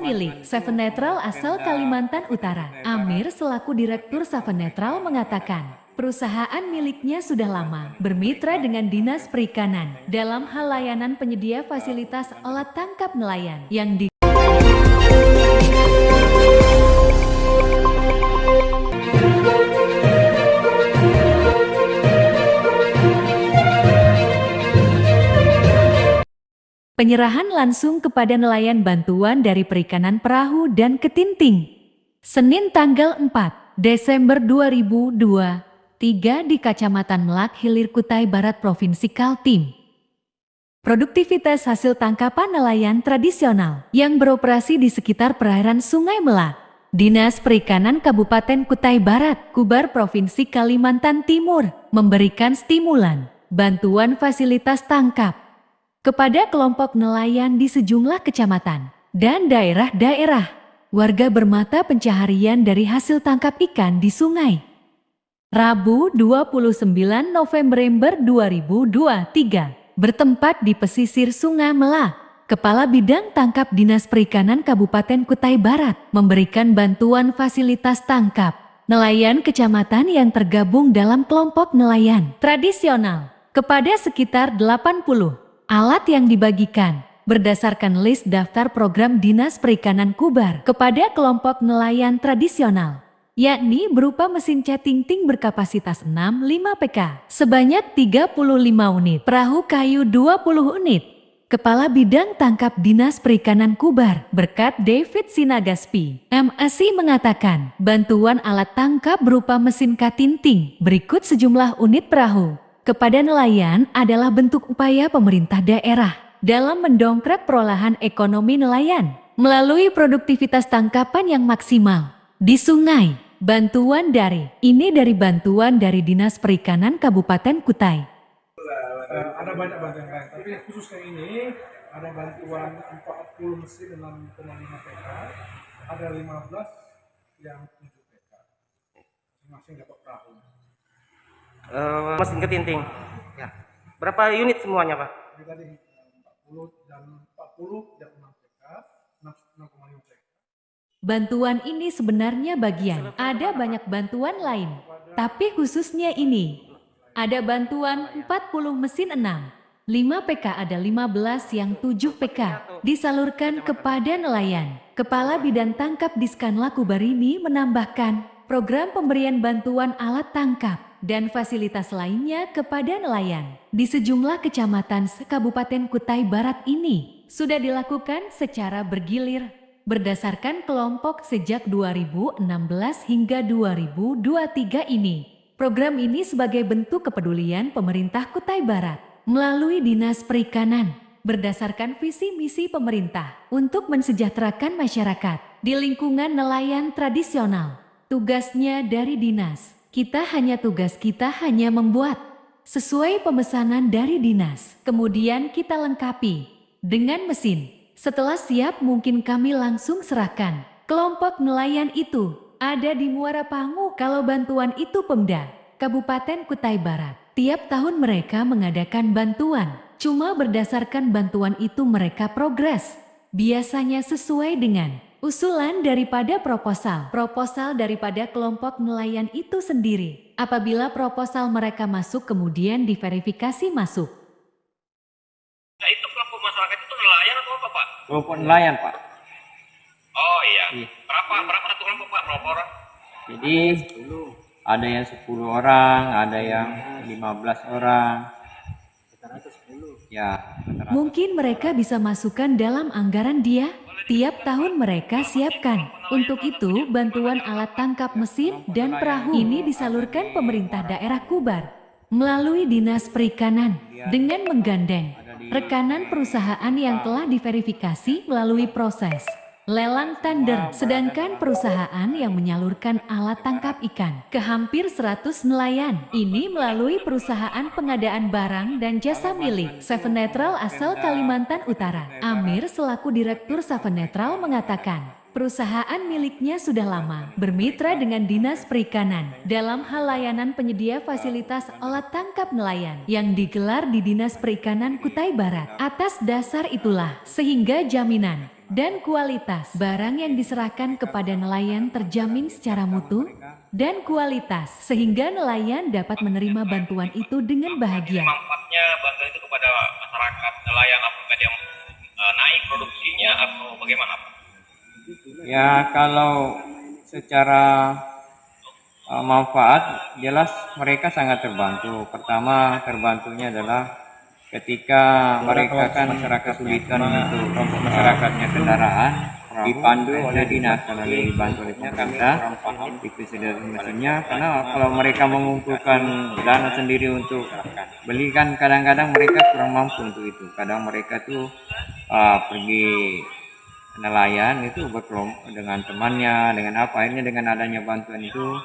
milik Seven Netral asal Kalimantan Utara. Amir selaku Direktur Seven Netral mengatakan, perusahaan miliknya sudah lama bermitra dengan Dinas Perikanan dalam hal layanan penyedia fasilitas alat tangkap nelayan yang di penyerahan langsung kepada nelayan bantuan dari perikanan perahu dan ketinting. Senin tanggal 4 Desember 2023 di Kecamatan Melak Hilir Kutai Barat Provinsi Kaltim. Produktivitas hasil tangkapan nelayan tradisional yang beroperasi di sekitar perairan Sungai Melak. Dinas Perikanan Kabupaten Kutai Barat, Kubar Provinsi Kalimantan Timur memberikan stimulan bantuan fasilitas tangkap kepada kelompok nelayan di sejumlah kecamatan dan daerah-daerah. Warga bermata pencaharian dari hasil tangkap ikan di sungai. Rabu 29 November 2023, bertempat di pesisir Sungai Melak, Kepala Bidang Tangkap Dinas Perikanan Kabupaten Kutai Barat memberikan bantuan fasilitas tangkap nelayan kecamatan yang tergabung dalam kelompok nelayan tradisional kepada sekitar 80 alat yang dibagikan berdasarkan list daftar program Dinas Perikanan Kubar kepada kelompok nelayan tradisional, yakni berupa mesin cetingting berkapasitas 65 PK sebanyak 35 unit, perahu kayu 20 unit. Kepala Bidang Tangkap Dinas Perikanan Kubar, Berkat David Sinagaspi, MSI mengatakan, bantuan alat tangkap berupa mesin katinting berikut sejumlah unit perahu kepada nelayan adalah bentuk upaya pemerintah daerah dalam mendongkrak perolahan ekonomi nelayan melalui produktivitas tangkapan yang maksimal di sungai. Bantuan dari bantuan dari Dinas Perikanan Kabupaten Kutai. Ada banyak bantuan lain, tapi khusus yang ini ada bantuan 40 mesin 6,5 PK, ada 15 yang 7 PK, masing-masing dapat perahu. Mesin ketinting. Ya. Berapa unit semuanya, Pak? Tadi 40 dan 6 PK, 6,5 PK. Bantuan ini sebenarnya bagian, ada banyak bantuan lain, tapi khususnya ini. Ada bantuan 40 mesin 5 PK, ada 15 yang 7 PK disalurkan kepada nelayan. Kepala Bidang Tangkap Diskanla Kubar ini menambahkan, program pemberian bantuan alat tangkap dan fasilitas lainnya kepada nelayan di sejumlah kecamatan se-Kabupaten Kutai Barat ini sudah dilakukan secara bergilir berdasarkan kelompok sejak 2016 hingga 2023 ini. Program ini sebagai bentuk kepedulian pemerintah Kutai Barat melalui Dinas Perikanan berdasarkan visi misi pemerintah untuk mensejahterakan masyarakat di lingkungan nelayan tradisional. Tugas kita hanya membuat sesuai pemesanan dari dinas. Kemudian kita lengkapi dengan mesin. Setelah siap mungkin kami langsung serahkan. Kelompok nelayan itu ada di Muara Pangu. Kalau bantuan itu Pemda Kabupaten Kutai Barat. Tiap tahun mereka mengadakan bantuan. Cuma berdasarkan bantuan itu mereka progres. Biasanya sesuai dengan usulan daripada proposal daripada kelompok nelayan itu sendiri. Apabila proposal mereka masuk kemudian diverifikasi masuk. Nah, itu kelompok masyarakat itu nelayan atau apa, Pak? Kelompok nelayan, Pak. Oh iya. Berapa satu kelompok, Pak? Berapa orang? Jadi ada yang 10 orang, ada yang 15 orang. Ya, mungkin mereka bisa masukkan dalam anggaran dia. Tiap tahun mereka siapkan. Untuk itu, bantuan alat tangkap mesin dan perahu ini disalurkan pemerintah daerah Kubar melalui Dinas Perikanan dengan menggandeng rekanan perusahaan yang telah diverifikasi melalui proses lelang tender. Sedangkan perusahaan yang menyalurkan alat tangkap ikan ke hampir 100 nelayan ini melalui perusahaan pengadaan barang dan jasa milik Seven Netral asal Kalimantan Utara. Amir selaku Direktur Seven Netral mengatakan, perusahaan miliknya sudah lama bermitra dengan Dinas Perikanan dalam hal layanan penyedia fasilitas alat tangkap nelayan yang digelar di Dinas Perikanan Kutai Barat. Atas dasar itulah sehingga jaminan dan kualitas. Barang yang diserahkan kepada nelayan terjamin secara mutu dan kualitas, sehingga nelayan dapat menerima bantuan itu dengan bahagia. Manfaatnya bantuan itu kepada masyarakat nelayan, apakah dia naik produksinya atau bagaimana Pak? Ya, kalau secara manfaat jelas mereka sangat terbantu. Pertama terbantunya adalah ketika mereka kan masyarakat kesulitan untuk masyarakatnya kendaraan dipandu oleh dinas karena dibantu oleh pemerintah dikasih mesinnya, karena kalau mereka mengumpulkan dana sendiri untuk beli kan kadang-kadang mereka kurang mampu untuk itu. Kadang mereka tuh pergi nelayan itu berkelompok dengan temannya, dengan apa, akhirnya dengan adanya bantuan itu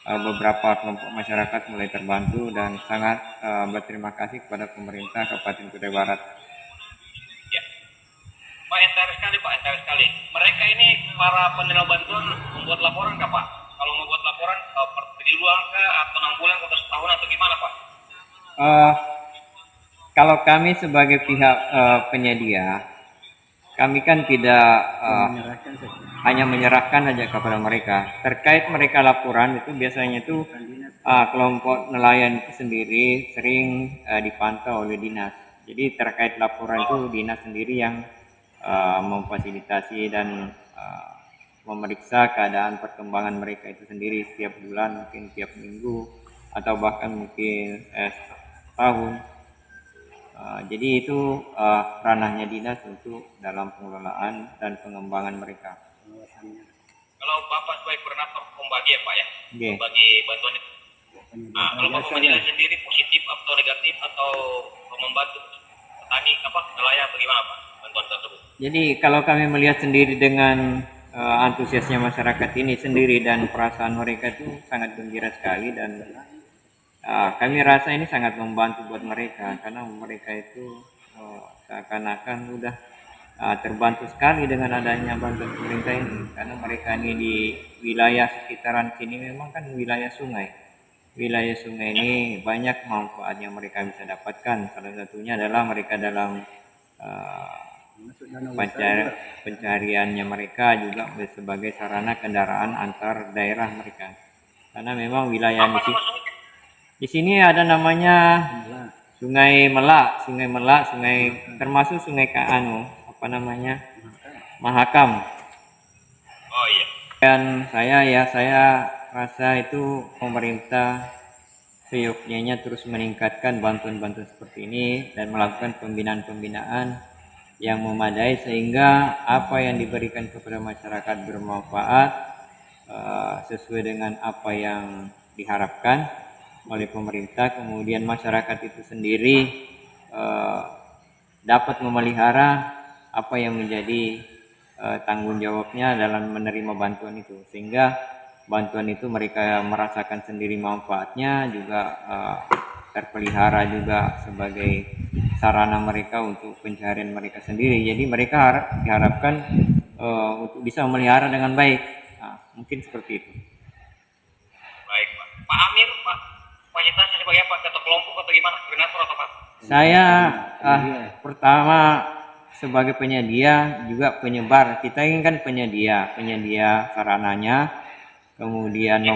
beberapa kelompok masyarakat mulai terbantu dan sangat berterima kasih kepada pemerintah Kabupaten Kutai Barat. Ya. Pak, entar sekali. Mereka ini para penerima bantuan membuat laporan nggak Pak? Kalau membuat laporan di luar kah, atau 6 bulan atau setahun atau gimana Pak? Kalau kami sebagai pihak penyedia, kami kan tidak hanya menyerahkan saja kepada mereka. Terkait mereka laporan itu biasanya itu kelompok nelayan itu sendiri sering dipantau oleh dinas. Jadi terkait laporan itu dinas sendiri yang memfasilitasi dan memeriksa keadaan perkembangan mereka itu sendiri setiap bulan, mungkin tiap minggu atau bahkan mungkin tahun. Jadi itu ranahnya dinas untuk dalam pengelolaan dan pengembangan mereka. Kalau Bapak sebagai koordinator pembagi ya Pak ya, Yeah. membagi bantuan itu. Nah, kalau Bapak menilai sendiri positif atau negatif atau membantu petani nelayan bagaimana Pak bantuan tersebut? Jadi kalau kami melihat sendiri dengan antusiasnya masyarakat ini sendiri dan perasaan mereka itu sangat gembira sekali, dan kami rasa ini sangat membantu buat mereka karena mereka itu seakan-akan udah terbantu sekali dengan adanya bantuan pemerintah ini, karena mereka ini di wilayah sekitaran sini memang kan wilayah sungai. Wilayah sungai ini banyak manfaat yang mereka bisa dapatkan. Salah satunya adalah mereka dalam pencariannya mereka juga sebagai sarana kendaraan antar daerah mereka. Karena memang wilayah di sini ada namanya Sungai Melak, termasuk Sungai Mahakam. Oh iya. Dan saya rasa itu pemerintah seyogyanya terus meningkatkan bantuan-bantuan seperti ini dan melakukan pembinaan-pembinaan yang memadai sehingga apa yang diberikan kepada masyarakat bermanfaat sesuai dengan apa yang diharapkan oleh pemerintah. Kemudian masyarakat itu sendiri dapat memelihara apa yang menjadi tanggung jawabnya dalam menerima bantuan itu, sehingga bantuan itu mereka merasakan sendiri manfaatnya, juga terpelihara juga sebagai sarana mereka untuk pencarian mereka sendiri. Jadi mereka diharapkan untuk bisa memelihara dengan baik. Mungkin seperti itu. Baik Pak. Pak Amir, Pak, kapasitasnya sebagai apa? Ketua kelompok atau gimana? Koordinator atau Pak? Saya pertama sebagai penyedia juga penyebar. Kita ini kan penyedia sarananya, kemudian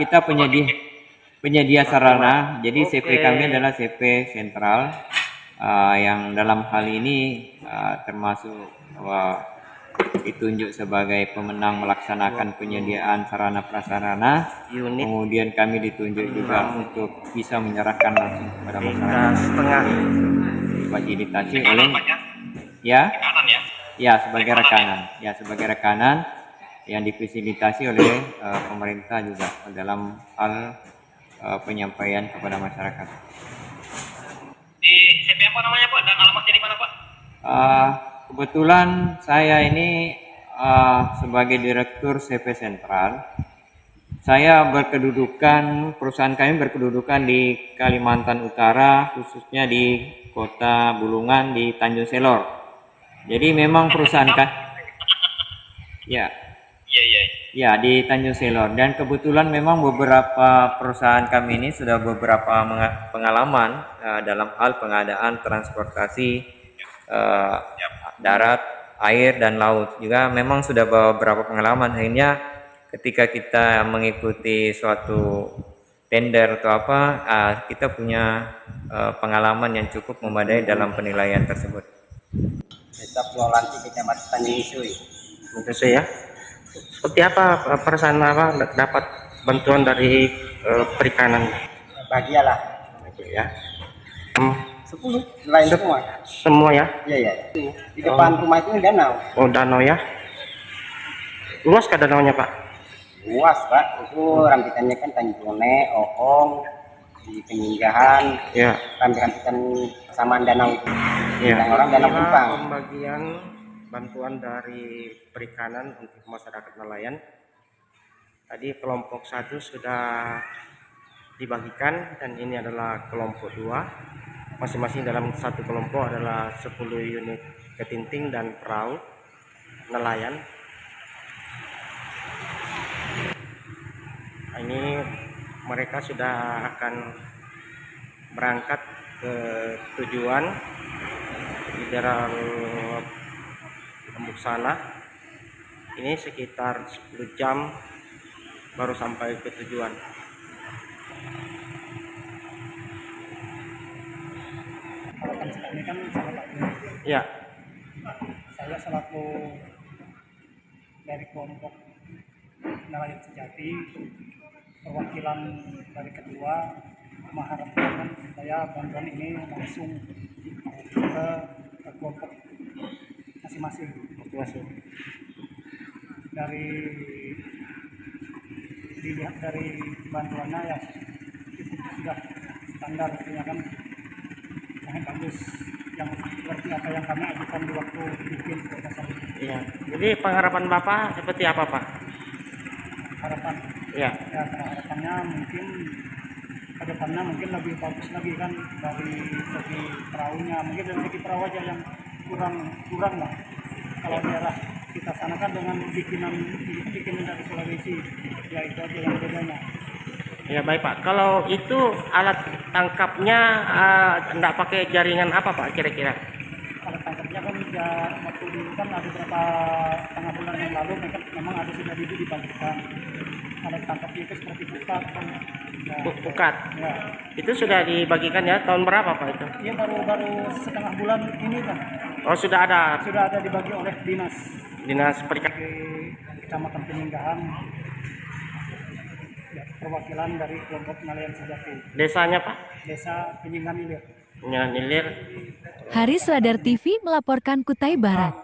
kita penyedia sarana. Jadi CP kami adalah CP sentral yang dalam hal ini termasuk ditunjuk sebagai pemenang melaksanakan penyediaan sarana prasarana. Kemudian kami ditunjuk juga untuk bisa menyerahkan langsung kepada masyarakat. Difasilitasi oleh sebagai rekanan yang difasilitasi oleh pemerintah juga dalam hal penyampaian kepada masyarakat. Di CP apa namanya Pak? Dan alamatnya di mana Pak? Kebetulan saya ini sebagai Direktur CP Sentral. Saya perusahaan kami berkedudukan di Kalimantan Utara, khususnya di Kota Bulungan di Tanjung Selor. Jadi memang perusahaan di Tanjung Selor, dan kebetulan memang beberapa perusahaan kami ini sudah beberapa pengalaman dalam hal pengadaan transportasi darat air dan laut. Juga memang sudah beberapa pengalaman, akhirnya ketika kita mengikuti suatu tender atau apa, kita punya pengalaman yang cukup memadai dalam penilaian tersebut. Desa Pulau Lanti, Kecamatan Tanjung Isui. Itu ya. Seperti apa perasaan apa dapat bantuan dari perikanan? Bahagialah. Ya. 10 nelayan semua. Semua ya? Iya, iya. Di depan rumah itu danau. Oh, danau ya. Luas kah danaunya, Pak? Luas, Pak. Itu rampitannya kan Tanjung Ohong, di Peninggahan, Ya. rampitan kesamaan danau itu. Ya. Dan orang danau Kumpang. Pembagian bantuan dari perikanan untuk masyarakat nelayan. Tadi kelompok 1 sudah dibagikan dan ini adalah kelompok 2. Masing-masing dalam satu kelompok adalah 10 unit ketinting dan perahu nelayan. Ini mereka sudah akan berangkat ke tujuan di daerah Lombok sana. Ini sekitar 10 jam baru sampai ke tujuan. Ini kan salah satu. Ya, Saya selaku dari kelompok nelayan sejati, perwakilan dari kedua mengharapkan supaya bantuan ini langsung ke kelompok masing-masing. Dari dilihat dari bantuannya ya cukup sudah standar, artinya kan sangat bagus, yang seperti apa yang kami ajukan di waktu bikin proposal itu. iya. Jadi pengharapan Bapak seperti apa, Pak? Harapan Ya, ya, harapannya mungkin ke depannya mungkin lebih bagus lagi kan, dari segi perahunya, mungkin dari segi perahu aja yang kurang lah. Kalau daerah kita sana kan dengan bikinan dari Sulawesi, ya itu aja yang bedanya. ya baik Pak. Kalau itu alat tangkapnya enggak pakai jaringan apa Pak kira-kira? Kalau tangkapnya kan ya, waktu dulu kan ada beberapa tengah bulan yang lalu memang ada sudah dibagikan. Kalau tangkapnya itu seperti pukat kan. Ya, Pukat. ya. Itu sudah dibagikan ya tahun berapa Pak itu? Iya, baru setengah bulan ini kan Oh, sudah ada sudah ada dibagi oleh Dinas Perikanan. di Kecamatan Peninggahan, ya, perwakilan dari kelompok nelayan sejati Desanya Pak? Desa Peninggahan Ilir. Penyelan Ilir. Haris Radar TV melaporkan Kutai Barat.